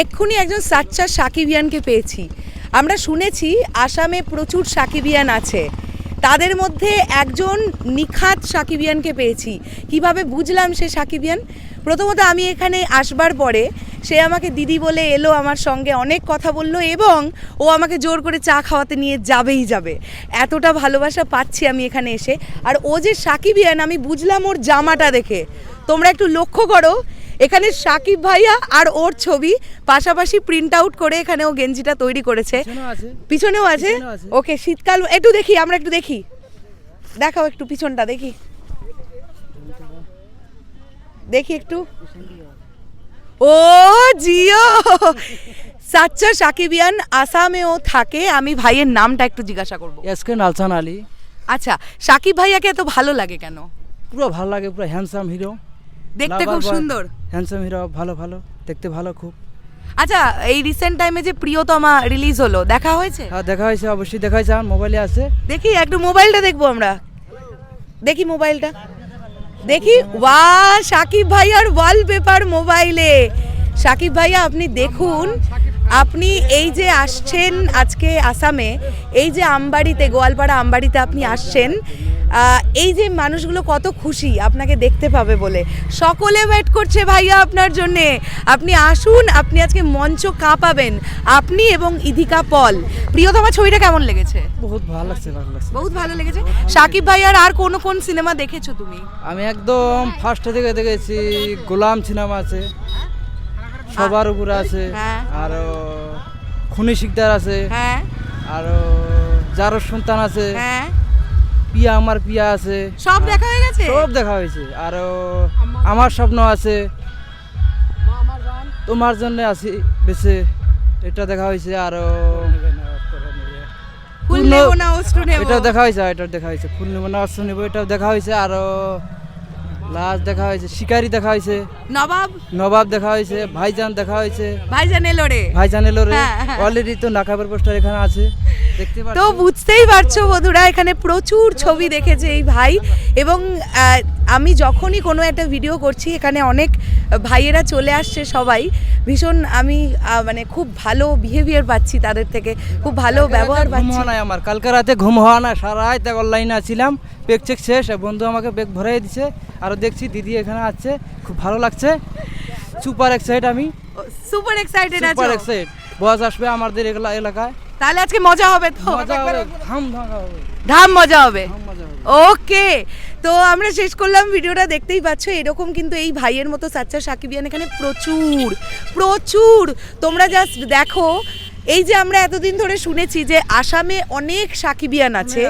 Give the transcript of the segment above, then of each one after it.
এক্ষুনি একজন সাচ্চা সাকিবিয়ানকে পেয়েছি। আমরা শুনেছি আসামে প্রচুর সাকিবিয়ান আছে, তাদের মধ্যে একজন নিখাত সাকিবিয়ানকে পেয়েছি। কিভাবে বুঝলাম সে সাকিবিয়ান? প্রথমত আমি এখানে আসবার পরে সে আমাকে দিদি বলে এলো, আমার সঙ্গে অনেক কথা বললো এবং ও আমাকে জোর করে চা খাওয়াতে নিয়ে যাবেই যাবে। এতটা ভালোবাসা পাচ্ছি আমি এখানে এসে। আর ও যে সাকিবিয়ান আমি বুঝলাম ওর জামাটা দেখে। তোমরা একটু লক্ষ্য করো, এখানে সাকিব ভাইয়া আর ওর ছবি পাশাপাশি প্রিন্ট আউট করে এখানে ও গেঞ্জিটা তৈরি করেছে। পিছনেও আছে। ওকে, শীতকাল একটু দেখি, আমরা একটু দেখি, দেখাও একটু পিছনটা দেখি, দেখি একটু। ও জিও, সাচ্চা সাকিবিয়ান, আসামেও থাকে। আমি ভাইয়ের নামটা একটু জিজ্ঞাসা করবো। এসকে নালচান আলী। আচ্ছা, সাকিব ভাইয়াকে এত ভালো লাগে কেন? পুরো ভালো লাগে, পুরো হ্যান্ডসাম হিরো, দেখতে খুব সুন্দর। হ্যান্ডসাম হিরো, ভালো ভালো দেখতে, ভালো খুব। আচ্ছা, এই রিসেন্ট টাইমে যে প্রিয়তমা রিলিজ হলো, দেখা হয়েছে? হ্যাঁ দেখা হয়েছে, অবশ্যই দেখা হয়েছে, আমার মোবাইলে আছে। দেখি একটু মোবাইলটা দেখবো আমরা, দেখি মোবাইলটা দেখি। ওয়া, সাকিব ভাইয়ার ওয়ালপেপার মোবাইলে। সাকিব ভাইয়া আপনি দেখুন, আপনি এই যে আসছেন আজকে আসামে, এই যে আমবাড়িতে, গোয়ালপাড়া আমবাড়িতে আপনি আসছেন, এই যে মানুষগুলো কত খুশি আপনাকে দেখতে পাবে বলে। সকলে ওয়েট করছে ভাইয়া আপনার জন্যে। আপনি আসুন, আপনি আজকে মঞ্চ কাঁপাবেন, আপনি এবং ইধিকা পল। প্রিয়তমা ছবিটা কেমন লেগেছে? বহুত ভালো লাগছে, ভালো লাগছে, বহুত ভালো লেগেছে। সাকিব ভাইয়ার আর কোন সিনেমা দেখেছো তুমি? আমি একদম ফার্স্ট থেকে দেখেছি, গোলাম সিনেমা আছে, সবার উপরে আছে, আর খুনি শিকদার আছে, আর যারো সন্তান আছে, পিয়া আমার পিয়া আছে, সব দেখা হয়ে গেছে, সব দেখা হয়েছে। আর আমার স্বপ্ন আছে, তোমার জন্য আছি বেঁচে, এটা দেখা হয়েছে। আর এটাও দেখা হয়েছে, এটাও দেখা হয়েছে, ফুল নেব না অস্ত্র নেব, এটাও দেখা হয়েছে। আর লাস্ট দেখা হয়েছে শিকারি, দেখা হয়েছে নবাব দেখা হয়েছে, ভাইজান দেখা হয়েছে, ভাইজান এলো রে। অলরেডি তো নাকাবের পোস্টার এখানে আছে, দেখতে পাচ্ছ। তো বুঝতেই পারছো বন্ধুরা, এখানে প্রচুর ছবি দেখেছে এই ভাই। এবং আমি যখনই কোনো একটা ভিডিও করছি, এখানে অনেক ভাইয়েরা চলে আসছে, সবাই ভীষণ, আমি মানে খুব ভালো বিহেভিয়ার পাচ্ছি তাদের থেকে, খুব ভালো ব্যবহার পাচ্ছি। আমার কালকে রাতে ঘুম হওয়া না, সারা রাত অনলাইনে আছিলাম, পেক চেক শেষ, বন্ধু আমাকে পেক ভরাই দিছে। আর দেখছি দিদি এখানে আছে, খুব ভালো লাগছে, সুপার এক্সাইটেড। আমি সুপার এক্সাইটেড আছি, সুপার এক্সাইটেড। বস আসবে আমাদের এলাকায়, তাহলে আজকে মজা হবে তো, মজা হবে, ধাম মজা হবে। ওকে, তো আমরা শেষ করলাম ভিডিওটা। দেখতেই পাচ্ছ এরকম কিন্তু এই ভাইয়ের মতো সাচ্চা সাকিবিয়ান এখানে প্রচুর প্রচুর। তোমরা জাস্ট দেখো, এই যে আমরা এতদিন ধরে শুনেছি যে আসামে অনেক সাকিবিয়ান আছে,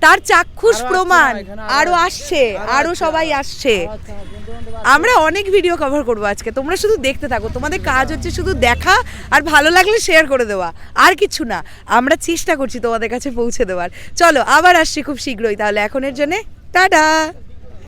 তার চাক্ষুষ প্রমাণ আরো আসছে, আরো সবাই আসছে। আমরা অনেক ভিডিও কভার করবো আজকে, তোমরা শুধু দেখতে থাকো। তোমাদের কাজ হচ্ছে শুধু দেখা আর ভালো লাগলে শেয়ার করে দেওয়া, আর কিছু না। আমরা চেষ্টা করছি তোমাদের কাছে পৌঁছে দেওয়ার। চলো আবার আসছি খুব শীঘ্রই, তাহলে এখনের জন্য টাটা।